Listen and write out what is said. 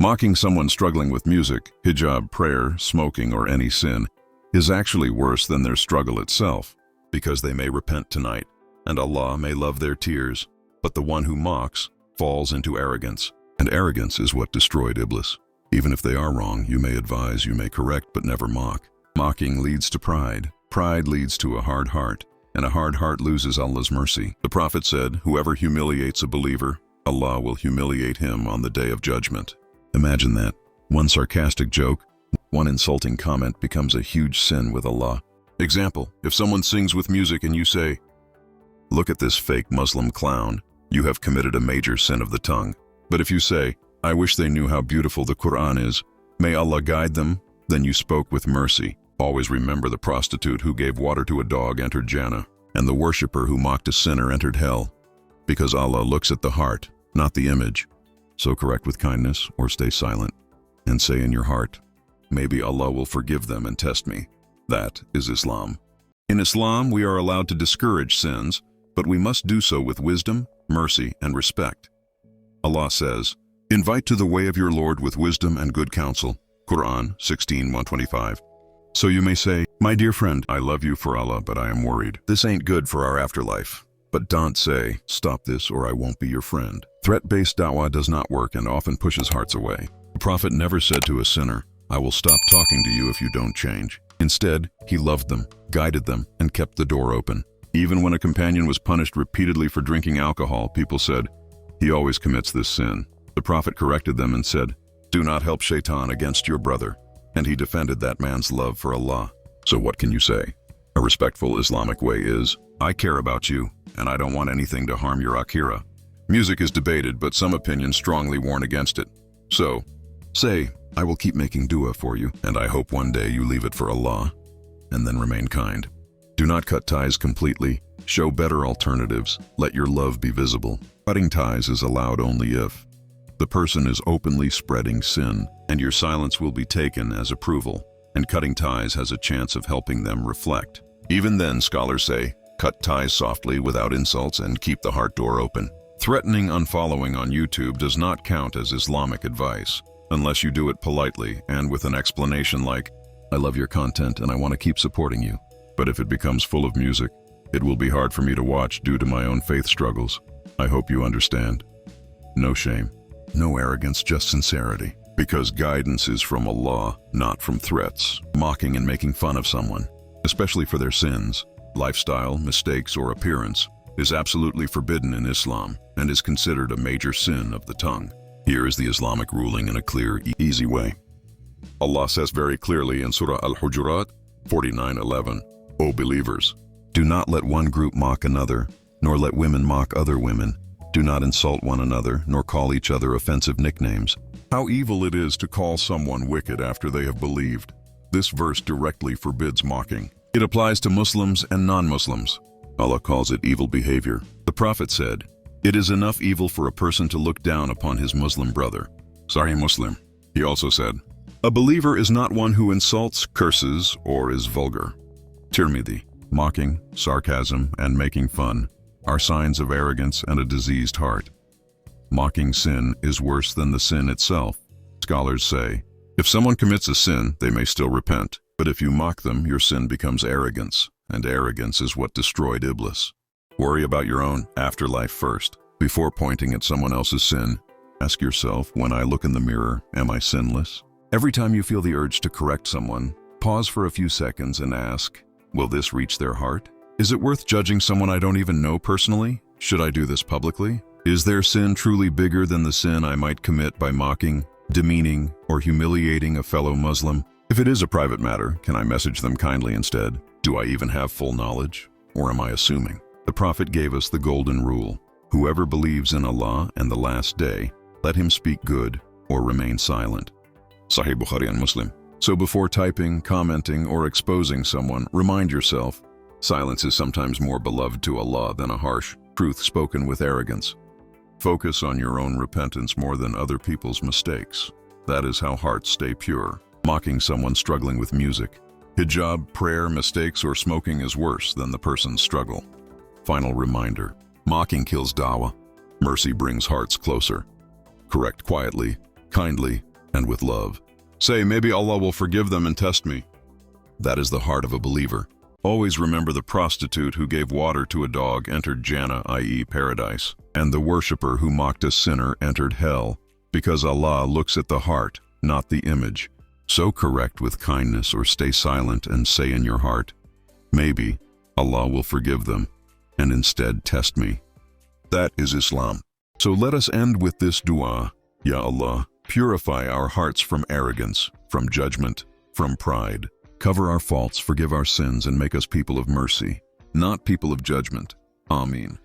Mocking someone struggling with music, hijab, prayer, smoking, or any sin is actually worse than their struggle itself, because they may repent tonight, and Allah may love their tears, but the one who mocks falls into arrogance, and arrogance is what destroyed Iblis. Even if they are wrong, you may advise, you may correct, but never mock. Mocking leads to pride. Pride leads to a hard heart, and a hard heart loses Allah's mercy. The Prophet said, "Whoever humiliates a believer, Allah will humiliate him on the day of judgment." Imagine that. One sarcastic joke, one insulting comment becomes a huge sin with Allah. Example, if someone sings with music and you say, "Look at this fake Muslim clown," you have committed a major sin of the tongue. But if you say, "I wish they knew how beautiful the Quran is, may Allah guide them," then you spoke with mercy. Always remember, the prostitute who gave water to a dog entered Jannah, and the worshipper who mocked a sinner entered hell, because Allah looks at the heart, not the image. So correct with kindness or stay silent, and say in your heart, "Maybe Allah will forgive them and test me." That is Islam. In Islam, we are allowed to discourage sins, but we must do so with wisdom, mercy, and respect. Allah says, "Invite to the way of your Lord with wisdom and good counsel." Quran 16:125. So you may say, "My dear friend, I love you for Allah, but I am worried. This ain't good for our afterlife." But don't say, "Stop this or I won't be your friend." Threat-based da'wah does not work and often pushes hearts away. The Prophet never said to a sinner, "I will stop talking to you if you don't change." Instead, he loved them, guided them, and kept the door open. Even when a companion was punished repeatedly for drinking alcohol, people said, "He always commits this sin." The Prophet corrected them and said, "Do not help Shaitan against your brother." And he defended that man's love for Allah. So what can you say? A respectful Islamic way is, "I care about you, and I don't want anything to harm your Akhirah." Music is debated, but some opinions strongly warn against it. So, say, "I will keep making dua for you, and I hope one day you leave it for Allah," and then remain kind. Do not cut ties completely. Show better alternatives. Let your love be visible. Cutting ties is allowed only if the person is openly spreading sin, and your silence will be taken as approval, and cutting ties has a chance of helping them reflect. Even then, scholars say, cut ties softly without insults and keep the heart door open. Threatening unfollowing on YouTube does not count as Islamic advice, unless you do it politely and with an explanation like, "I love your content and I want to keep supporting you. But if it becomes full of music, it will be hard for me to watch due to my own faith struggles. I hope you understand." No shame, no arrogance, just sincerity. Because guidance is from Allah, not from threats, mocking and making fun of someone, especially for their sins, lifestyle, mistakes, or appearance, is absolutely forbidden in Islam and is considered a major sin of the tongue. Here is the Islamic ruling in a clear, easy way. Allah says very clearly in Surah Al-Hujurat 49:11, "O believers, do not let one group mock another, nor let women mock other women. Do not insult one another, nor call each other offensive nicknames." How evil it is to call someone wicked after they have believed. This verse directly forbids mocking. It applies to Muslims and non-Muslims. Allah calls it evil behavior. The Prophet said, "It is enough evil for a person to look down upon his Muslim brother." Sahih Muslim. He also said, "A believer is not one who insults, curses, or is vulgar." Tirmidhi. Mocking, sarcasm, and making fun are signs of arrogance and a diseased heart. Mocking sin is worse than the sin itself. Scholars say, if someone commits a sin, they may still repent, but if you mock them, your sin becomes arrogance, and arrogance is what destroyed Iblis. Worry about your own afterlife first. Before pointing at someone else's sin, ask yourself, when I look in the mirror, am I sinless? Every time you feel the urge to correct someone, pause for a few seconds and ask, will this reach their heart? Is it worth judging someone I don't even know personally? Should I do this publicly? Is their sin truly bigger than the sin I might commit by mocking, demeaning, or humiliating a fellow Muslim? If it is a private matter, can I message them kindly instead? Do I even have full knowledge? Or am I assuming? The Prophet gave us the golden rule. Whoever believes in Allah and the last day, let him speak good or remain silent. Sahih Bukhari and Muslim. So before typing, commenting, or exposing someone, remind yourself, silence is sometimes more beloved to Allah than a harsh truth spoken with arrogance. Focus on your own repentance more than other people's mistakes. That is how hearts stay pure. Mocking someone struggling with music, hijab, prayer, mistakes, or smoking is worse than the person's struggle. Final reminder, mocking kills da'wah. Mercy brings hearts closer. Correct quietly, kindly, and with love. Say, maybe Allah will forgive them and test me. That is the heart of a believer. Always remember the prostitute who gave water to a dog entered Jannah, i.e. paradise, and the worshipper who mocked a sinner entered hell, because Allah looks at the heart, not the image. So correct with kindness or stay silent and say in your heart, maybe Allah will forgive them and instead test me. That is Islam. So let us end with this dua. Ya Allah, purify our hearts from arrogance, from judgment, from pride. Cover our faults, forgive our sins, and make us people of mercy, not people of judgment. Ameen.